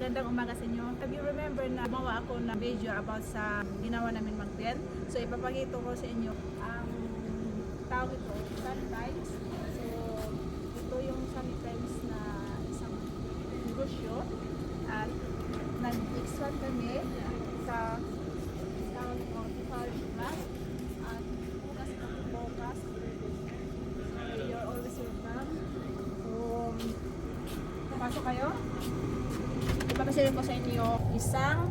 magandang umaga sa inyo. Have you remember na gumawa ako ng video about sa ginawa namin mag-tent? So ipapakita ko sa inyo ang tawag ito, Sunny Times. So ito yung Sunny Times na isang negosyo at nag-expand kami sa tawag ito, College Class at bukas ng bukas. So you're always welcome. So pasok kayo. Ipapasira ko sa inyo isang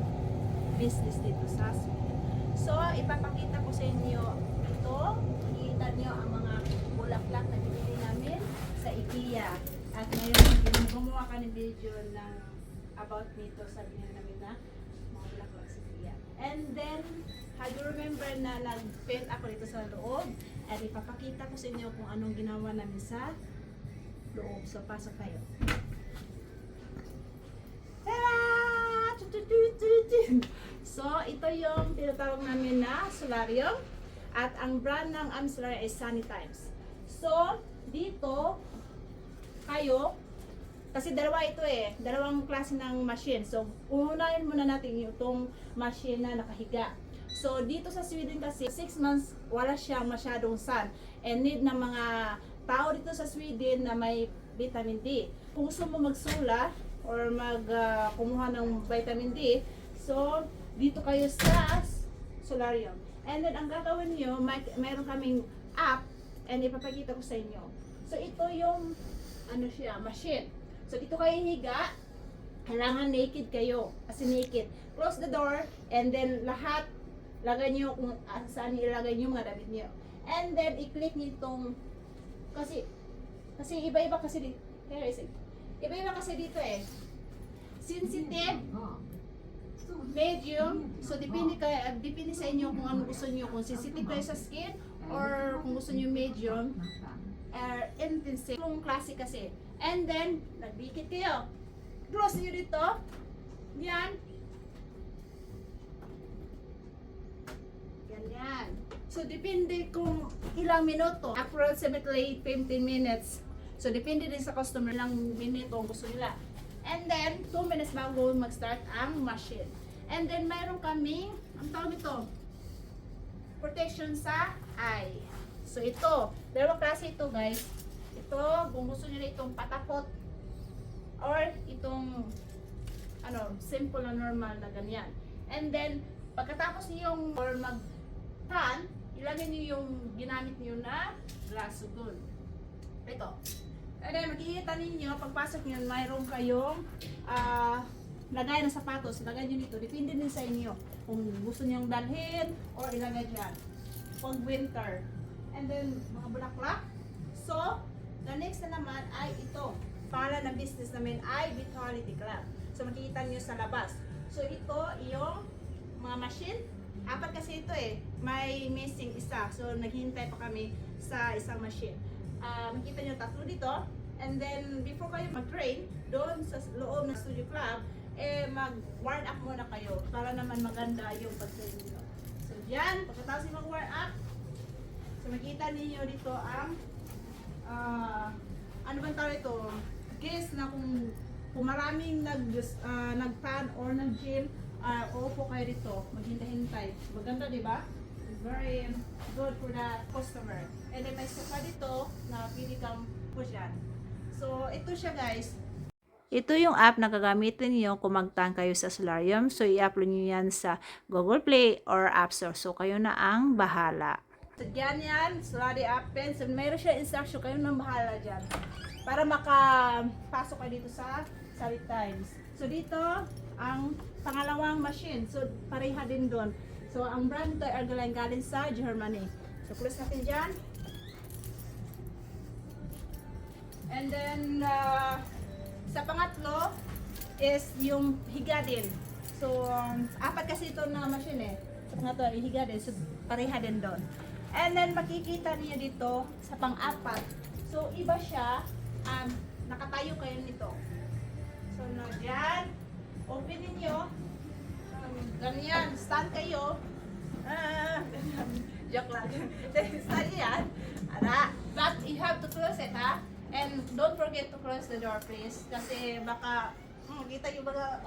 business dito sa Sweden. So, ipapakita ko sa inyo ito. Kita nyo ang mga bulaklak na binili namin sa IKEA. At ngayon, gumawa ka ng video ng about nito sa binili namin na mga bulaklak sa IKEA. And then, have you remember na nag-paint ako dito sa loob? At ipapakita ko sa inyo kung anong ginawa namin sa loob. So, pasok kayo. So, ito yung tinatawag namin na solarium at ang brand ng aming solarium is Sunny Times. So, dito kayo, kasi dalawa ito dalawang klase ng machine. So, unahin muna natin itong machine na nakahiga. So, dito sa Sweden kasi 6 months wala siyang masyadong sun and need ng mga tao dito sa Sweden na may vitamin D. Kung gusto mo magsolar or kumuha ng vitamin D, so dito kayo sa solarium. And then ang gagawin nyo, mayroon kaming app and ipapakita ko sa inyo. So ito yung ano siya, machine. So dito kayo higa, kailangan naked kayo, as in naked. Close the door and then lahat lagay nyo kung saan ilagay nyo mga damit nyo. And then i-click nyo itong kasi iba-iba kasi dito. Here is it. Iba-iba kasi dito sensitive, medium, so depende sa inyo kung ano gusto niyo, kung sensitive kayo sa skin or kung gusto niyo medium intensive, kung klase kasi. And then nagdikit kayo, close niyo dito yan, ganyan. So depende kung ilang minuto, approximately 15 minutes. So depende din sa customer lang minuto ang gusto nila. And then 2 minutes bago mag-start ang machine. And then mayroon kaming, ang tawag ito, protection sa eye. So ito, dalawang klase ito guys. Ito, kung gusto niyo itong patapot or itong simple na normal na ganyan. And then pagkatapos niyo mag-tan, ilagay niyo yung ginamit niyo na glass doon. Ito. And then makikita ninyo, pagpasok nyo, mayroon kayong lagay ng sapatos. Lagay nyo nito. Depende din sa inyo. Kung gusto nyo dalhin or ilagay dyan. Pag winter. And then, mga bulaklak. So, the next na naman ay ito. Pangalan ng business namin ay Vitality Club. So, makikita nyo sa labas. So, ito yung mga machine. Apat kasi ito may missing isa. So, naghihintay pa kami sa isang machine. Makita nyo tatlo dito. And then, before kayo mag-train, doon sa loob ng Studio Club, mag-warm up muna kayo para naman maganda yung pag-train nyo. So, dyan, pagkatapos yung mag-warm up, so makita niyo dito ang ano bang tawag ito? Guess na kung maraming nag-pan or nag-gym, upo kayo dito, maghintay-hintay. Maganda, di ba? Very good for the customer. And then may sofa dito na pili kang push yan. So, ito siya guys. Ito yung app na gagamitin niyo kung mag-tan kayo sa solarium. So, i-upload niyo yan sa Google Play or App Store. So, kayo na ang bahala. So, dyan yan, solarium app pen. So, mayroon siya instruction. Kayo na bahala dyan. Para makapasok kayo dito sa Sunny Times. So, dito, ang pangalawang machine. So, pareha din doon. So, ang brand ito ay galing sa Germany. So, close natin dyan. And then, sa pangatlo is yung higa din. So, apat kasi ito na machine Sa pangatlo, higa din. So, pareha din doon. And then, makikita niyo dito sa pang-apat. So, iba siya. Nakatayo kayo nito. So, dyan. Openin nyo. Ganyan, stand kayo. Joke lang. Stand yan. But you have to close it, And don't forget to close the door, please. Kasi baka, kita yung mga,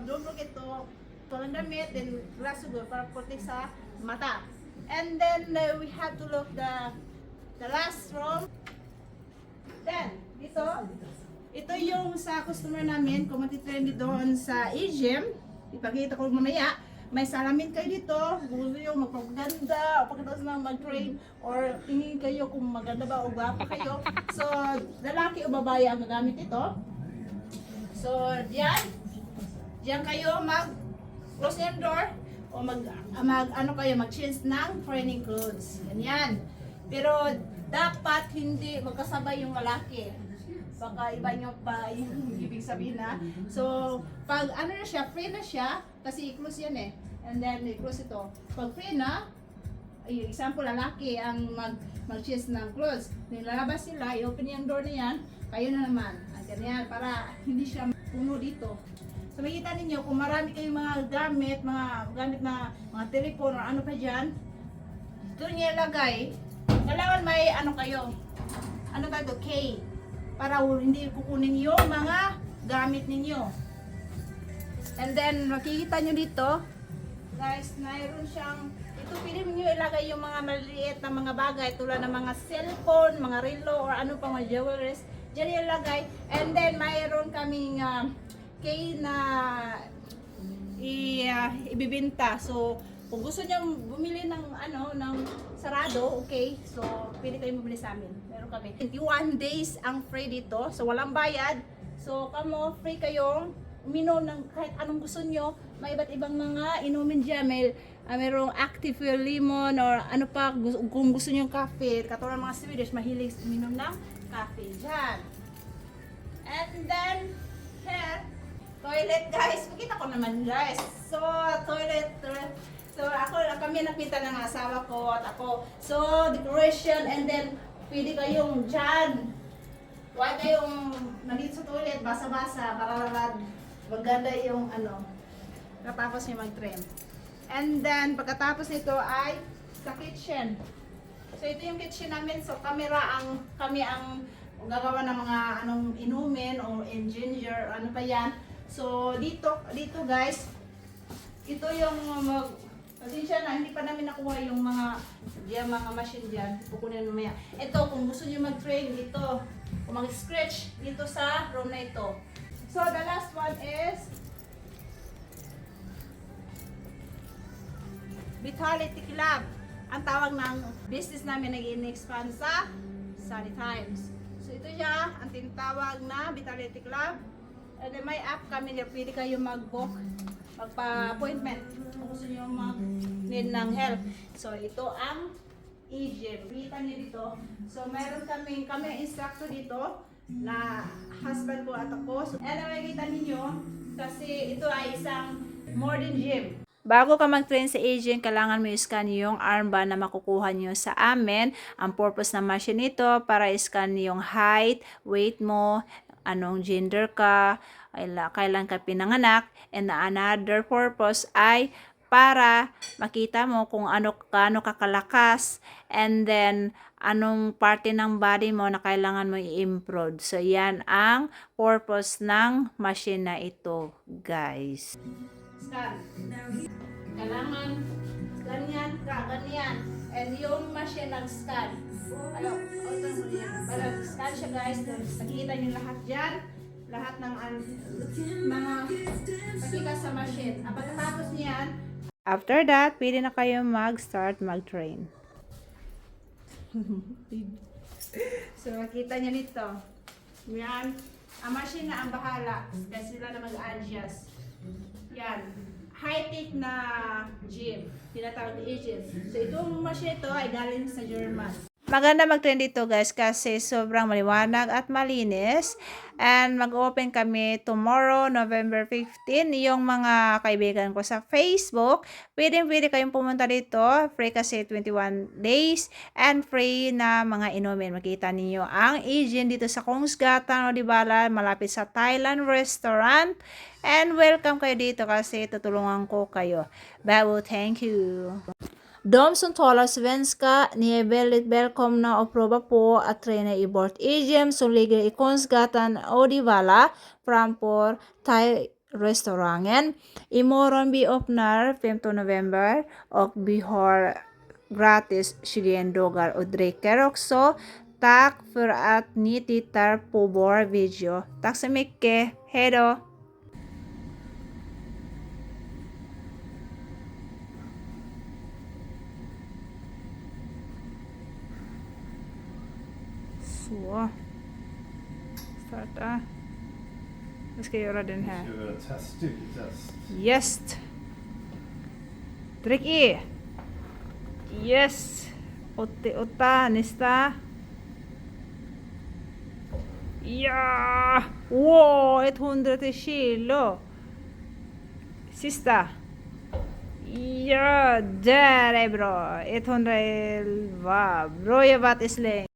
Don't forget to ang damit, then glass sugar para protect sa mata. And then we have to look the last room. Then, ito yung sa customer namin, kung matitrend doon sa Asian, ipakita ko mamaya, may salamin kayo dito, gusto nyo magpaganda, o pagkatapos na mag-train, or tingin kayo kung maganda ba o gwapa kayo. So, lalaki o babae ang gagamit ito. So, diyan kayo close yung door, o mag-change ng training clothes. Ganyan. Pero, dapat hindi magkasabay yung lalaki. Baka iba nyo pa yung ibig sabihin na. So, pag na siya, free na siya, kasi i-close yan eh. And then, i-close ito. Pag free na, example, lalaki ang mag-change ng clothes. Then, lalabas sila, i-open yung door na yan, kayo na naman. Ganyan, para hindi siya puno dito. So, makikita ninyo, kung marami kayong mga gamit na mga telephone or ano pa dyan, doon niya ilagay. Kailangan may K, para hindi kukunin yung mga gamit ninyo. And then, makikita nyo dito, guys, mayroon siyang, ito pwede nyo ilagay yung mga maliit na mga bagay, tulad ng mga cellphone, mga relo, or ano pa mga jewelries, dyan ilagay. And then, mayroon kaming K na ibibinta. So, kung gusto niyo bumili ng sarado, okay. So, pwede kayong bumili sa amin. Meron kami. 21 days ang free dito. So, walang bayad. So, free kayong uminom ng kahit anong gusto niyo. May iba't ibang mga inumin diyan. Mayroong active lemon or ano pa kung gusto niyo ng cafe. Katulad mga Swedish, mahilig uminom ng cafe diyan. And then, here, toilet guys. Makita ko naman guys. So, toilet. So, kami nakita ng asawa ko at ako. So, decoration and then, pwede kayong dyan. Huwag kayong nandito sa toilet, basa-basa, para maganda yung katapos niyo mag-trim. And then, pagkatapos nito ay sa kitchen. So, ito yung kitchen namin. So, kami ang gagawa ng mga inumin o ginger, ano pa yan. So, dito guys, ito yung pasensya na, hindi pa namin nakuha yung mga machine dyan. Pukunin mamaya. Ito, kung gusto niyo mag-train dito, kung mag-scratch dito sa room na ito. So, the last one is Vitality Club. Ang tawag ng business namin nag-expand sa Sunny Times. So, ito siya, ang tinatawag na Vitality Club. And then may app kami na pwede kayo mag-book, magpa-appointment kung gusto nyo mag-need ng help. So, ito ang e-gym. Kita nyo dito. So, meron kami instructor dito na husband ko at ako. So, and makikita ninyo kasi ito ay isang modern gym. Bago ka mag-train sa agent, kailangan mo i-scan yung armband na makukuha nyo sa amin. Ang purpose ng machine nito para i-scan yung height, weight mo, anong gender ka, kailan ka pinanganak, and another purpose ay para makita mo kung gaano kakalakas, and then anong parte ng body mo na kailangan mo i-improve. So, yan ang purpose ng machine na ito, guys. Scan. Kailangan ganyan. And yung machine nag-scan. Scan siya guys. Nakikita nyo lahat dyan. Lahat ng mga nakika sa machine. Pagkatapos niyan, after that, pwede na kayo mag-start mag-train. So, nakita nyo nito. Yan. Ang machine na ang bahala. Kasi sila na mag-adjust. Yan. High-tech na gym. Tinatawag na Egypt. So, itong machine ito ay galing sa German. Maganda mag-train dito guys kasi sobrang maliwanag at malinis. And mag-open kami tomorrow, November 15. Yung mga kaibigan ko sa Facebook, pwede kayong pumunta dito. Free kasi 21 days and free na mga inumin. Makita niyo ang agent dito sa Kungsgatan, Odibala, malapit sa Thailand restaurant. And welcome kayo dito kasi tutulungan ko kayo. Babu, thank you. De som talar svenska, ni är väldigt välkomna och prova på att träna i vårt gym som ligger i Kungsgatan, Odivalla, framför restaurangen. Imorgon vi öppnar 15 november och vi har gratis 21 dagar och dricker också. Tack för att ni tittar på vår video. Tack så mycket. Hej då! Så. Starta. Jag ska göra den här. Ska göra test. Yes. Tryck E. Yes. 88 nästa. Ja. Wow, 100 kilo. Sista. Ja, där är bra. 111. Bra jobbat Isling.